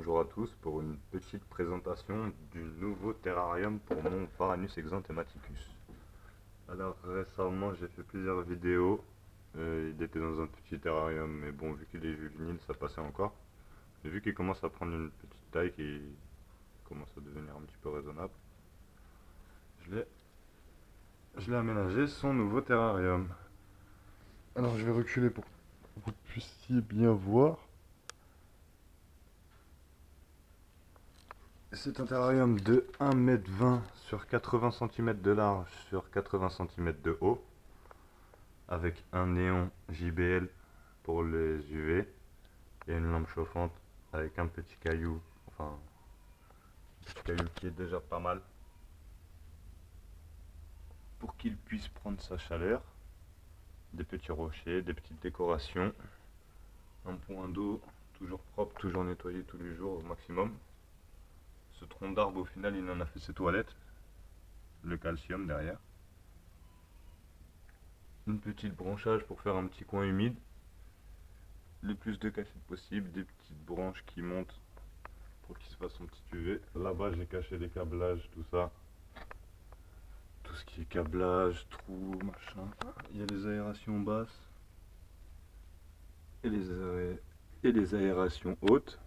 bonjour à tous pour une petite présentation du nouveau terrarium pour mon Varanus exanthematicus. Alors récemment j'ai fait plusieurs vidéos, il était dans un petit terrarium mais bon vu qu'il est juvénile ça passait encore. Mais vu qu'il commence à prendre une petite taille qui commence à devenir un petit peu raisonnable, je l'ai aménagé son nouveau terrarium. Alors je vais reculer pour que vous puissiez bien voir. C'est un terrarium de 1,20 m sur 80 cm de large sur 80 cm de haut, avec un néon JBL pour les UV et une lampe chauffante avec un petit caillou, enfin un petit caillou qui est déjà pas mal pour qu'il puisse prendre sa chaleur, des petits rochers, des petites décorations, un point d'eau toujours propre, toujours nettoyé tous les jours au maximum. Ce tronc d'arbre au final il en a fait ses toilettes, le calcium derrière. Une petite branchage pour faire un petit coin humide, le plus de cachettes possible, des petites branches qui montent pour qu'il se fasse son petit UV. Là-bas j'ai caché les câblages, tout ça, tout ce qui est câblage, trous, machin. Il y a les aérations basses et les aérations hautes.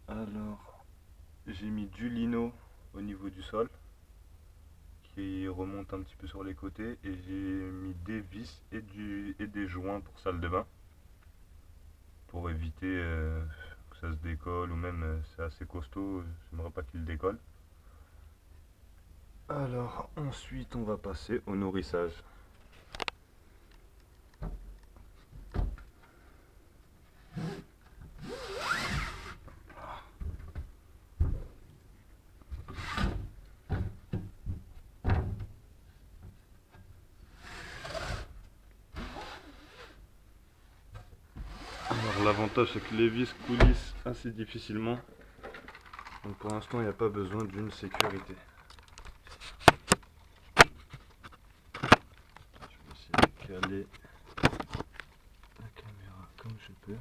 Alors j'ai mis du lino au niveau du sol qui remonte un petit peu sur les côtés, et j'ai mis des vis et des joints pour salle de bain pour éviter que ça se décolle, ou même c'est assez costaud, j'aimerais pas qu'il décolle. Alors ensuite on va passer au nourrissage. Alors l'avantage c'est que les vis coulissent assez difficilement, donc pour l'instant il n'y a pas besoin d'une sécurité. Je vais essayer de caler la caméra comme je peux.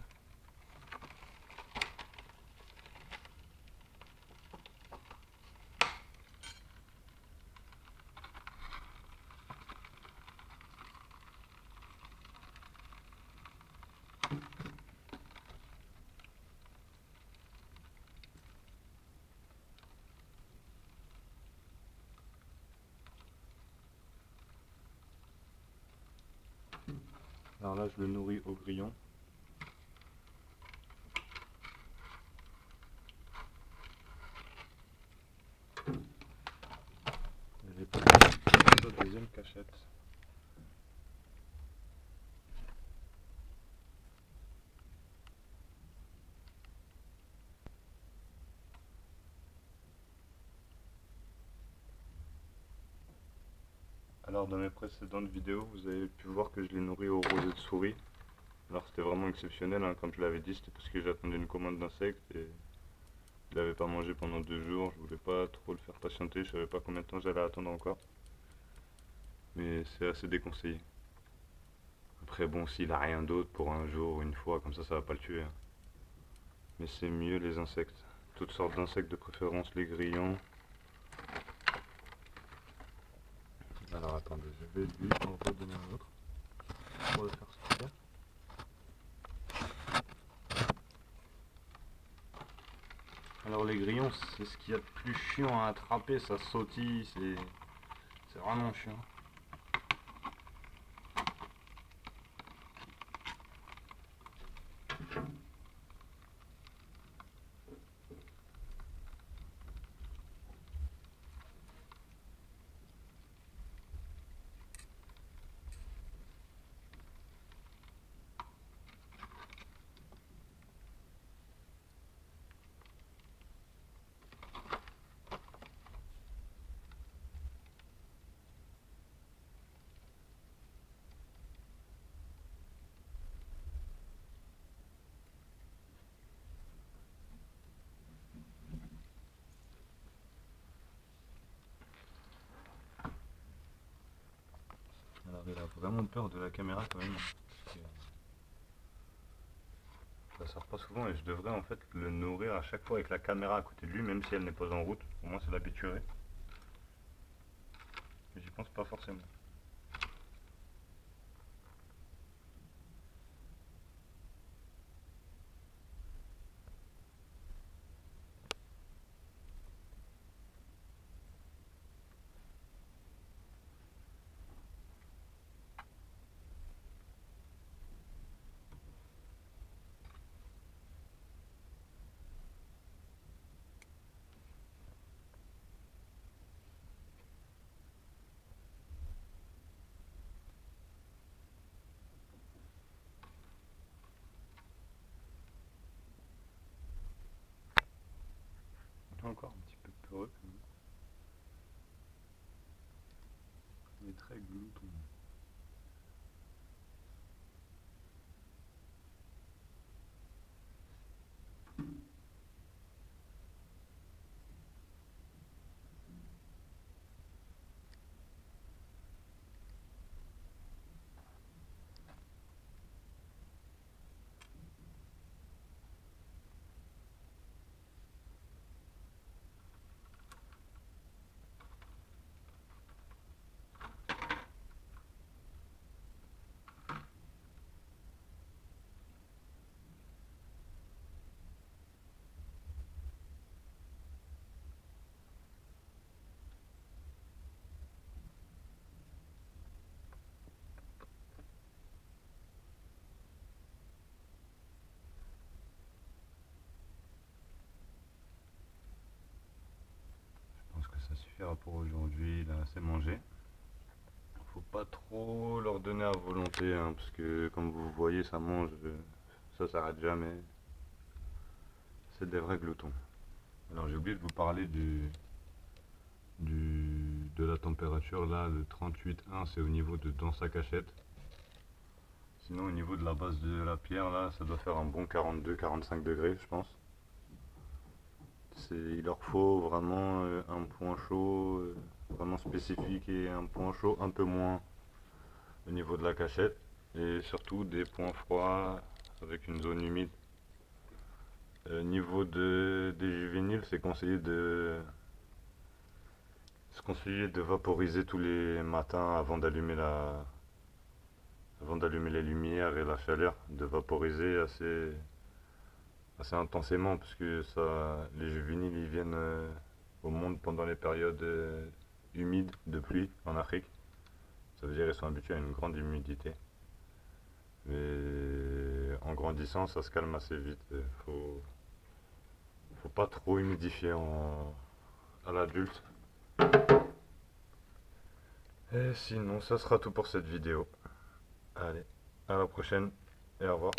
Alors là je le nourris au grillon. Je vais passer la deuxième cachette. Alors dans mes précédentes vidéos vous avez pu voir que je l'ai nourri au rosé de souris. Alors c'était vraiment exceptionnel, hein, comme je l'avais dit, c'était parce que j'attendais une commande d'insectes et il n'avait pas mangé pendant 2 jours, je voulais pas trop le faire patienter, je savais pas combien de temps j'allais attendre encore. Mais c'est assez déconseillé. Après bon, s'il a rien d'autre pour un jour, une fois, comme ça va pas le tuer, hein. Mais c'est mieux les insectes. Toutes sortes d'insectes, de préférence les grillons. Alors attendez, je vais lui en redonner un autre pour le faire sortir. Alors les grillons, c'est ce qu'il y a de plus chiant à attraper, ça sautille, c'est vraiment chiant. Alors il a vraiment peur de la caméra quand même. Ça sort pas souvent et je devrais en fait le nourrir à chaque fois avec la caméra à côté de lui, même si elle n'est pas en route. Au moins ça l'habituerait. Mais j'y pense pas forcément. Encore un petit peu peureux quand même. Il est très glouton. Je pense que ça suffira pour aujourd'hui, il a assez mangé. Faut pas trop leur donner à volonté, hein, parce que comme vous voyez, ça mange, ça s'arrête jamais. C'est des vrais gloutons. Alors j'ai oublié de vous parler de la température là, le 38,1 c'est au niveau de dans sa cachette. Sinon au niveau de la base de la pierre là, ça doit faire un bon 42-45 degrés je pense. Il leur faut vraiment un point chaud vraiment spécifique et un point chaud un peu moins au niveau de la cachette et surtout des points froids avec une zone humide. Niveau des juvéniles, c'est conseillé de vaporiser tous les matins avant d'allumer les lumières et la chaleur, de vaporiser assez intensément parce que les juvéniles ils viennent au monde pendant les périodes humides de pluie en Afrique. Ça veut dire qu'ils sont habitués à une grande humidité. Mais en grandissant, ça se calme assez vite. Faut pas trop humidifier à l'adulte. Et sinon, ça sera tout pour cette vidéo. Allez, à la prochaine et au revoir.